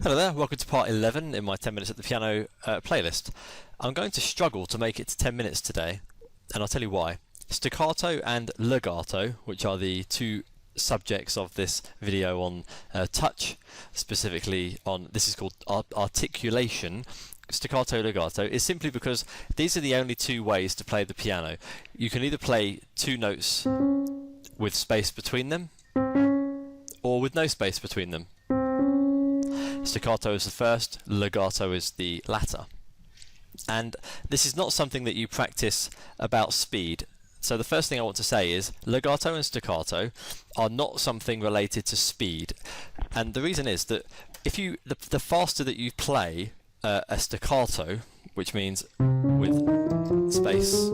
Hello there, welcome to part 11 in my 10 minutes at the piano playlist. I'm going to struggle to make it to 10 minutes today, and I'll tell you why. Staccato and legato, which are the two subjects of this video on touch, specifically on, this is called articulation. Staccato, legato is simply because these are the only two ways to play the piano. You can either play two notes with space between them, or with no space between them. Staccato is the first, legato is the latter. And this is not something that you practice about speed. So the first thing I want to say is legato and staccato are not something related to speed. And the reason is that if you the faster that you play a staccato, which means with space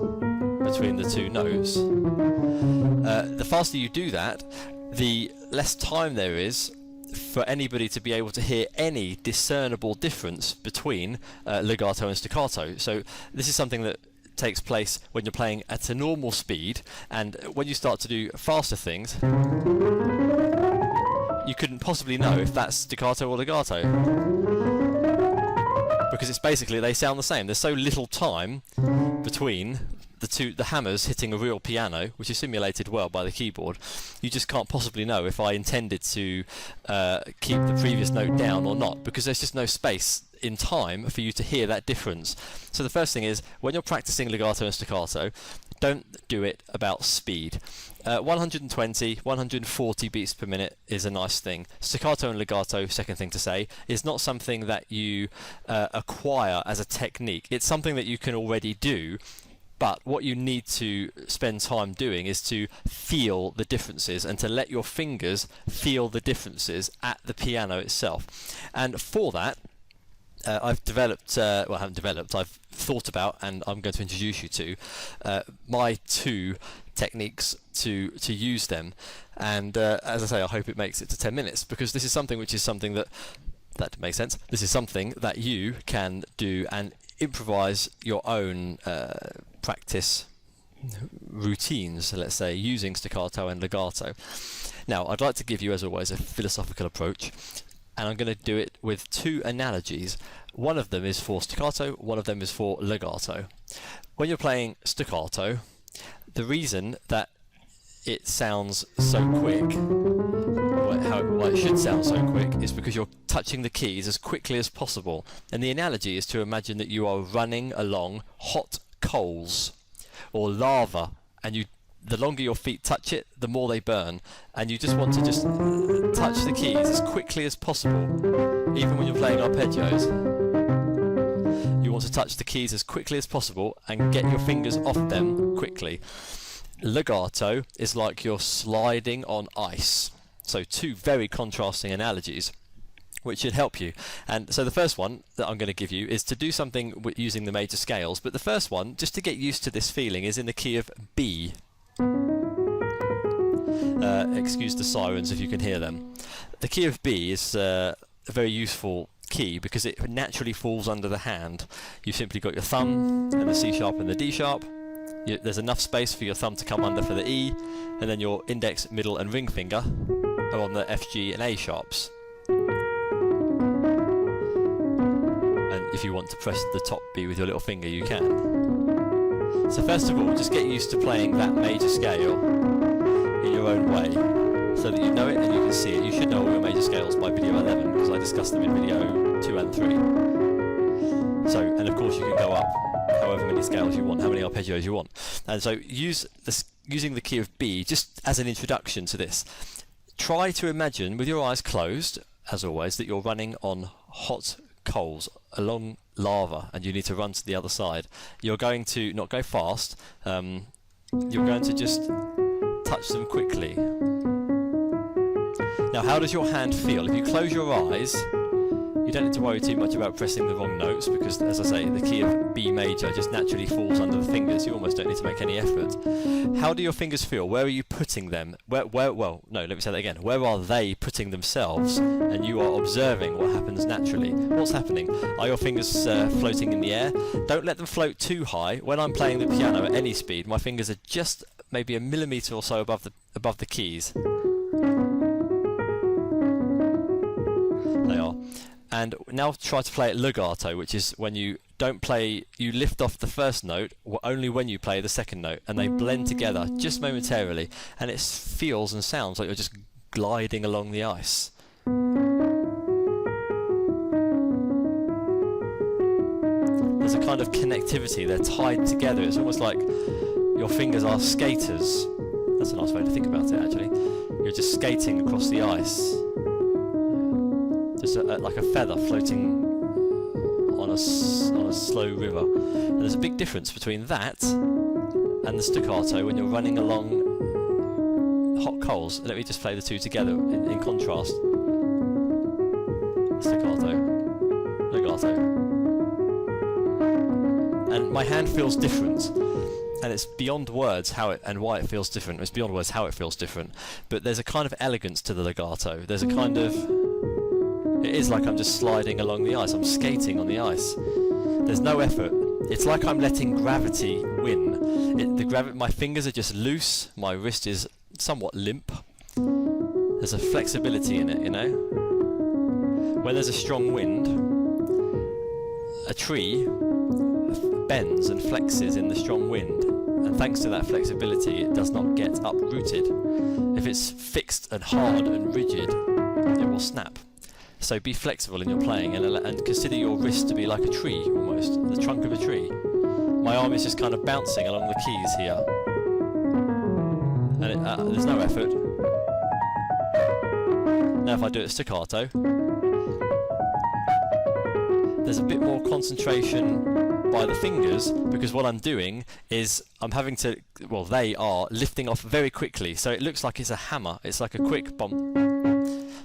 between the two notes, the faster you do that, the less time there is for anybody to be able to hear any discernible difference between legato and staccato. So this is something that takes place when you're playing at a normal speed, and when you start to do faster things, you couldn't possibly know if that's staccato or legato, because it's basically, they sound the same. There's so little time between the hammers hitting a real piano, which is simulated well by the keyboard. You just can't possibly know if I intended to keep the previous note down or not, because there's just no space in time for you to hear that difference. So the first thing is, when you're practicing legato and staccato, don't do it about speed. 120, 140 beats per minute is a nice thing. Staccato and legato, second thing to say, is not something that you acquire as a technique. It's something that you can already do. But what you need to spend time doing is to feel the differences and to let your fingers feel the differences at the piano itself. And for that, I've developed, well, I haven't developed, I've thought about, and I'm going to introduce you to my two techniques to use them. And as I say, I hope it makes it to 10 minutes, because this is something that makes sense. This is something that you can do and improvise your own practice routines, let's say, using staccato and legato. Now, I'd like to give you, as always, a philosophical approach, and I'm going to do it with two analogies. One of them is for staccato, one of them is for legato. When you're playing staccato, the reason that it sounds so quick, why it should sound so quick, is because you're touching the keys as quickly as possible. And the analogy is to imagine that you are running along hot coals or lava, and the longer your feet touch it, the more they burn, and you just want to touch the keys as quickly as possible. Even when you're playing arpeggios, you want to touch the keys as quickly as possible and get your fingers off them quickly. Legato is like you're sliding on ice. So two very contrasting analogies, which should help you. And so the first one that I'm going to give you is to do something using the major scales. But the first one, just to get used to this feeling, is in the key of B. Excuse the sirens if you can hear them. The key of B is a very useful key because it naturally falls under the hand. You've simply got your thumb and the C sharp and the D sharp. There's enough space for your thumb to come under for the E, and then your index, middle and ring finger are on the F, G and A sharps. And if you want to press the top B with your little finger, you can. So first of all, just get used to playing that major scale in your own way, so that you know it and you can see it. You should know all your major scales by video 11, because I discussed them in video 2 and 3. So, and of course you can go up however many scales you want, how many arpeggios you want. And so using the key of B just as an introduction to this. Try to imagine, with your eyes closed, as always, that you're running on hot coals along lava, and you need to run to the other side. You're going to not go fast, you're going to just touch them quickly. Now, how does your hand feel? If you close your eyes, you don't need to worry too much about pressing the wrong notes, because, as I say, the key of B major just naturally falls under the fingers. You almost don't need to make any effort. How do your fingers feel? Where are you putting them? Well, no, let me say that again. Where are they putting themselves? And you are observing what happens naturally. What's happening? Are your fingers floating in the air? Don't let them float too high. When I'm playing the piano at any speed, my fingers are just maybe a millimetre or so above the keys. They are. And now try to play it legato, which is when you don't play, you lift off the first note only when you play the second note, and they blend together just momentarily, and it feels and sounds like you're just gliding along the ice. There's a kind of connectivity, they're tied together. It's almost like your fingers are skaters. That's a nice way to think about it, actually. You're just skating across the ice. Just like a feather floating on a slow river. And there's a big difference between that and the staccato when you're running along hot coals. Let me just play the two together in contrast. Staccato, legato. And my hand feels different. And it's beyond words how it and why it feels different. It's beyond words how it feels different. But there's a kind of elegance to the legato. There's a kind of... It is like I'm just sliding along the ice. I'm skating on the ice. There's no effort. It's like I'm letting gravity win. My fingers are just loose. My wrist is somewhat limp. There's a flexibility in it, you know? When there's a strong wind, a tree bends and flexes in the strong wind. And thanks to that flexibility, it does not get uprooted. If it's fixed and hard and rigid, it will snap. So be flexible in your playing and consider your wrist to be like a tree, almost, the trunk of a tree. My arm is just kind of bouncing along the keys here. And there's no effort. Now if I do it staccato, there's a bit more concentration by the fingers, because what I'm doing is I'm having to, well, they are lifting off very quickly, so it looks like it's a hammer. It's like a quick bump.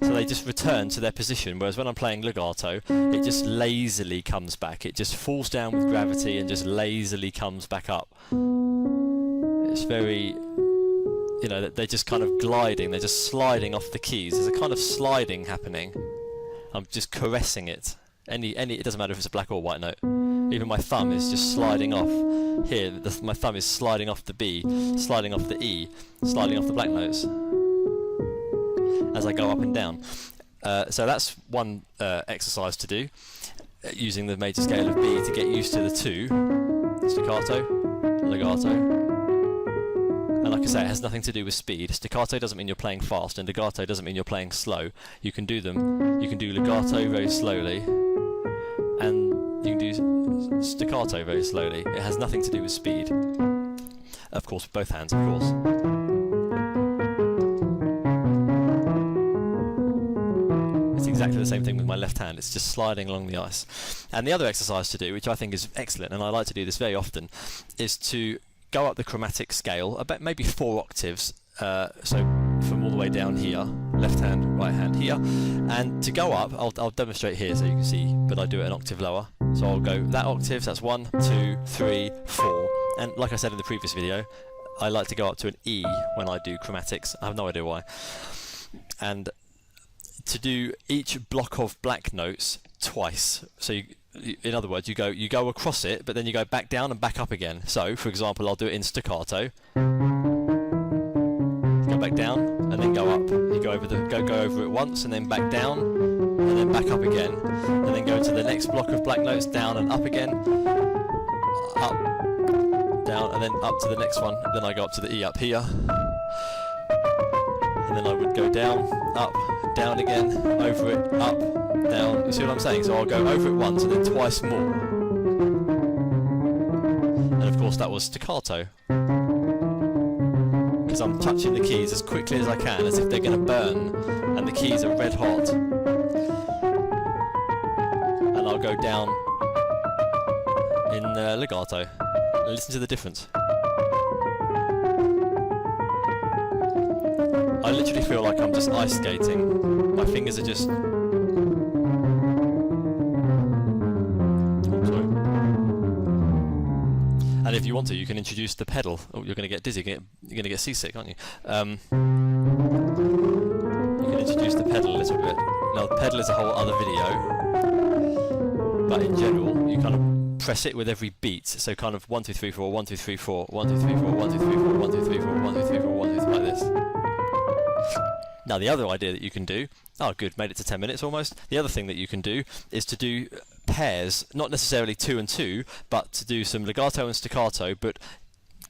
So they just return to their position, whereas when I'm playing legato, it just lazily comes back. It just falls down with gravity and just lazily comes back up. It's very, you know, they're just kind of gliding, they're just sliding off the keys. There's a kind of sliding happening. I'm just caressing it. It doesn't matter if it's a black or white note. Even my thumb is just sliding off. Here, my thumb is sliding off the B, sliding off the E, sliding off the black notes as I go up and down. So that's one exercise to do, using the major scale of B to get used to the two, staccato, legato. And like I say, it has nothing to do with speed. Staccato doesn't mean you're playing fast, and legato doesn't mean you're playing slow. You can do them. You can do legato very slowly, and you can do staccato very slowly. It has nothing to do with speed. Of course, with both hands, of course. Exactly the same thing with my left hand. It's just sliding along the ice. And the other exercise to do, which I think is excellent, and I like to do this very often, is to go up the chromatic scale about maybe 4 octaves, so from all the way down here, left hand, right hand here, and to go up, I'll demonstrate here so you can see, but I do it an octave lower. So I'll go that octave, so that's 1, 2, 3, 4, and like I said in the previous video, I like to go up to an E when I do chromatics. I have no idea why. And to do each block of black notes twice. So in other words, you go across it, but then you go back down and back up again. So, for example, I'll do it in staccato. Go back down and then go up. You go over over it once and then back down and then back up again, and then go to the next block of black notes, down and up again, up, down, and then up to the next one. Then I go up to the E up here. And then I would go down, up, down again, over it, up, down. You see what I'm saying? So I'll go over it once and then twice more. And of course that was staccato. Because I'm touching the keys as quickly as I can, as if they're going to burn, and the keys are red hot. And I'll go down in legato. Listen to the difference. I literally feel like I'm just ice skating. My fingers are just... And if you want to, you can introduce the pedal. Oh, you're going to get dizzy. You're going to get seasick, aren't you? You can introduce the pedal a little bit. Now, the pedal is a whole other video. But in general, you kind of press it with every beat. So kind of 1, 2, 3, 4, 1, 2, 3, 4, 1, 2, 3, 4, 1, 2, 3, 4, 1, 2, 3, 4, 1, 2, 3, 4, 1, 2, 3, like this. Now the other idea that you can do, oh good, made it to 10 minutes almost. The other thing that you can do is to do pairs, not necessarily 2 and 2, but to do some legato and staccato, but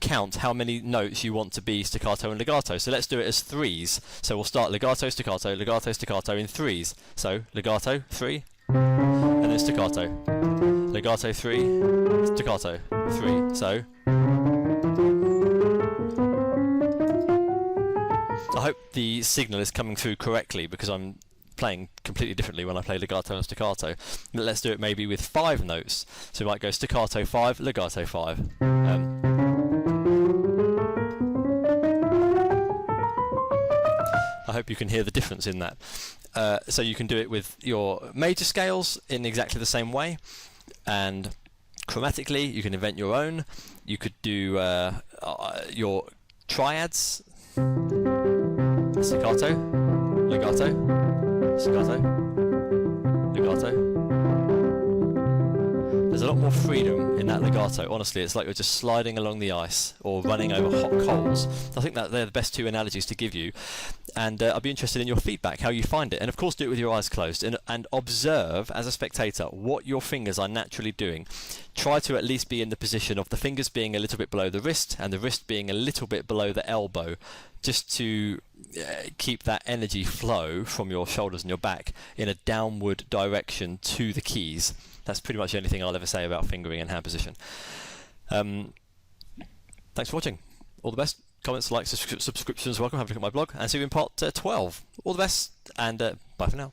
count how many notes you want to be staccato and legato. So let's do it as threes. So we'll start legato, staccato in threes. So legato, 3, and then staccato. Legato, 3, staccato, 3. So I hope the signal is coming through correctly, because I'm playing completely differently when I play legato and staccato. But let's do it maybe with 5 notes. So we might go staccato 5, legato 5. I hope you can hear the difference in that. So you can do it with your major scales in exactly the same way, and chromatically you can invent your own. You could do your triads, staccato, legato, staccato, legato. There's a lot more freedom in that legato. Honestly, it's like you're just sliding along the ice or running over hot coals. I think that they're the best 2 analogies to give you, and I'd be interested in your feedback, how you find it. And of course, do it with your eyes closed, and observe as a spectator what your fingers are naturally doing. Try to at least be in the position of the fingers being a little bit below the wrist and the wrist being a little bit below the elbow, just to keep that energy flow from your shoulders and your back in a downward direction to the keys. That's pretty much the only thing I'll ever say about fingering and hand position. Thanks for watching. All the best. Comments, likes, subscriptions, welcome. Have a look at my blog, and see you in part 12. All the best, and bye for now.